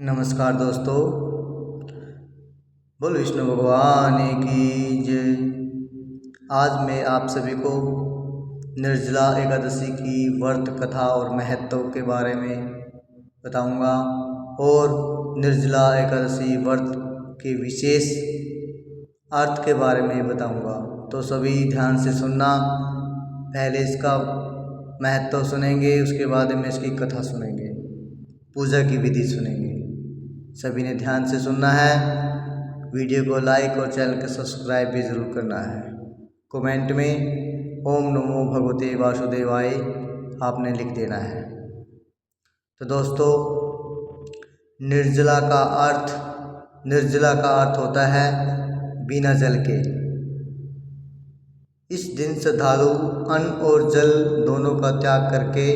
नमस्कार दोस्तों, बोल विष्णु भगवान की जय। आज मैं आप सभी को निर्जला एकादशी की व्रत कथा और महत्व के बारे में बताऊंगा और निर्जला एकादशी व्रत के विशेष अर्थ के बारे में बताऊंगा। तो सभी ध्यान से सुनना। पहले इसका महत्व सुनेंगे, उसके बाद में इसकी कथा सुनेंगे, पूजा की विधि सुनेंगे। सभी ने ध्यान से सुनना है। वीडियो को लाइक और चैनल को सब्सक्राइब भी ज़रूर करना है। कमेंट में ओम नमो भगवते वासुदेवाय आपने लिख देना है। तो दोस्तों, निर्जला का अर्थ होता है बिना जल के। इस दिन श्रद्धालु अन्न और जल दोनों का त्याग करके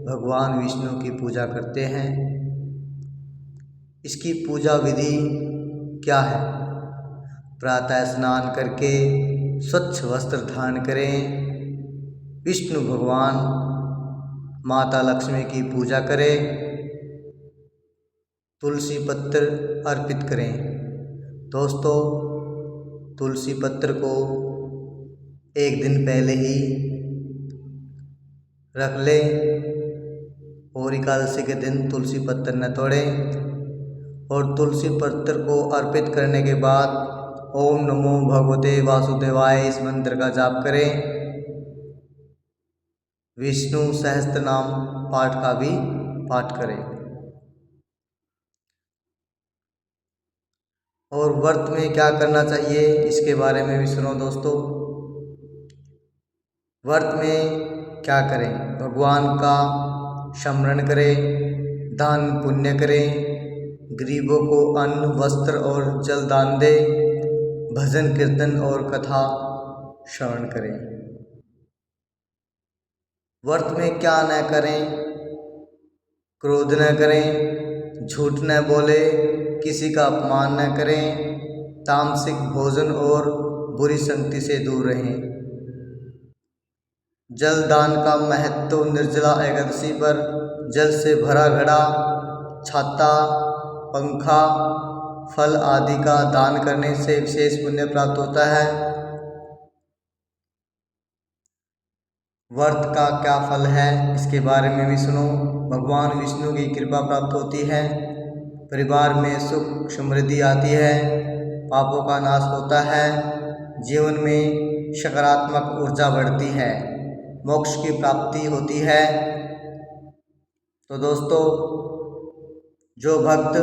भगवान विष्णु की पूजा करते हैं। इसकी पूजा विधि क्या है? प्रातः स्नान करके स्वच्छ वस्त्र धारण करें, विष्णु भगवान माता लक्ष्मी की पूजा करें, तुलसी पत्र अर्पित करें। दोस्तों, तुलसी पत्र को एक दिन पहले ही रख लें और एकादशी के दिन तुलसी पत्र न तोड़ें। और तुलसी पत्र को अर्पित करने के बाद ओम नमो भगवते वासुदेवाय इस मंत्र का जाप करें। विष्णु सहस्त्र नाम पाठ का भी पाठ करें। और व्रत में क्या करना चाहिए इसके बारे में भी सुनो दोस्तों। व्रत में क्या करें? भगवान का स्मरण करें, दान पुण्य करें, गरीबों को अन्न वस्त्र और जल दान दे, भजन कीर्तन और कथा श्रवण करें। व्रत में क्या न करें? क्रोध न करें, झूठ न बोले, किसी का अपमान न करें, तामसिक भोजन और बुरी संगति से दूर रहें। जल दान का महत्व। निर्जला एकादशी पर जल से भरा घड़ा, छाता, पंखा, फल आदि का दान करने से विशेष पुण्य प्राप्त होता है। व्रत का क्या फल है इसके बारे में भी सुनो। भगवान विष्णु की कृपा प्राप्त होती है, परिवार में सुख समृद्धि आती है, पापों का नाश होता है, जीवन में सकारात्मक ऊर्जा बढ़ती है, मोक्ष की प्राप्ति होती है। तो दोस्तों, जो भक्त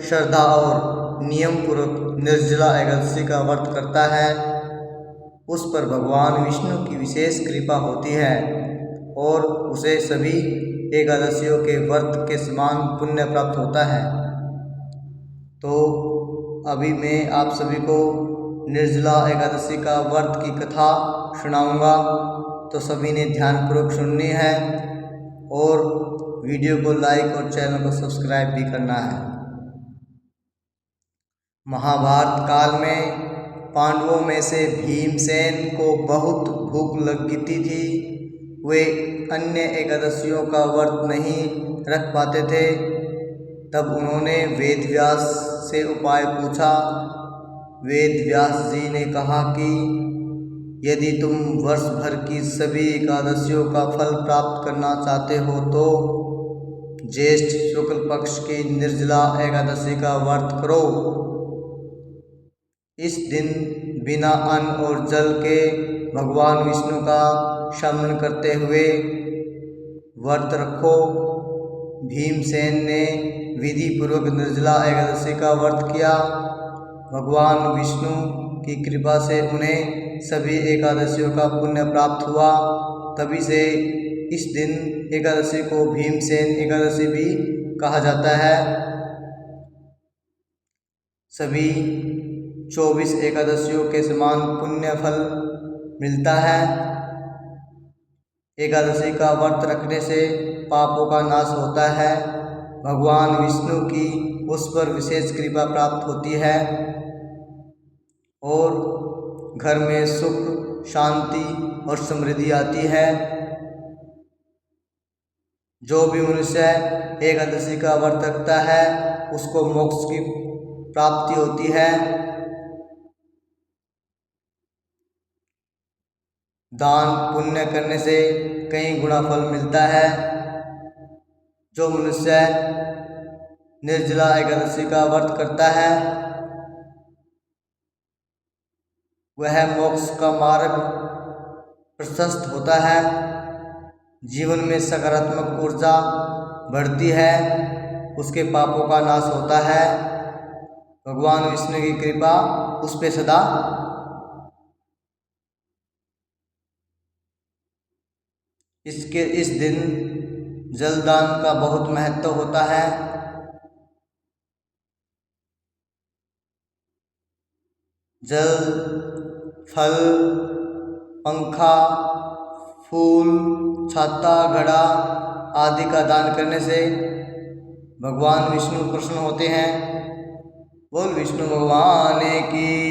श्रद्धा और नियम पूर्वक निर्जला एकादशी का व्रत करता है उस पर भगवान विष्णु की विशेष कृपा होती है और उसे सभी एकादशियों के व्रत के समान पुण्य प्राप्त होता है। तो अभी मैं आप सभी को निर्जला एकादशी का व्रत की कथा सुनाऊंगा। तो सभी ने ध्यानपूर्वक सुननी है और वीडियो को लाइक और चैनल को सब्सक्राइब भी करना है। महाभारत काल में पांडवों में से भीमसेन को बहुत भूख लगती थी। वे अन्य एकादशियों का व्रत नहीं रख पाते थे। तब उन्होंने वेदव्यास से उपाय पूछा। वेदव्यास जी ने कहा कि यदि तुम वर्ष भर की सभी एकादशियों का फल प्राप्त करना चाहते हो तो ज्येष्ठ शुक्ल पक्ष की निर्जला एकादशी का व्रत करो। इस दिन बिना अन्न और जल के भगवान विष्णु का स्मरण करते हुए व्रत रखो। भीमसेन ने विधि पूर्वक निर्जला एकादशी का व्रत किया। भगवान विष्णु की कृपा से उन्हें सभी एकादशियों का पुण्य प्राप्त हुआ। तभी से इस दिन एकादशी को भीमसेन एकादशी भी कहा जाता है। सभी 24 एकादशियों के समान पुण्य फल मिलता है। एकादशी का व्रत रखने से पापों का नाश होता है, भगवान विष्णु की उस पर विशेष कृपा प्राप्त होती है और घर में सुख शांति और समृद्धि आती है। जो भी मनुष्य एकादशी का व्रत रखता है उसको मोक्ष की प्राप्ति होती है। दान पुण्य करने से कई गुना फल मिलता है। जो मनुष्य निर्जला एकादशी का व्रत करता है वह मोक्ष का मार्ग प्रशस्त होता है। जीवन में सकारात्मक ऊर्जा बढ़ती है, उसके पापों का नाश होता है। भगवान विष्णु की कृपा उस पे सदा। इस दिन जलदान का बहुत महत्व होता है। जल, फल, पंखा, फूल, छाता, घड़ा आदि का दान करने से भगवान विष्णु प्रसन्न होते हैं। बोल विष्णु भगवान की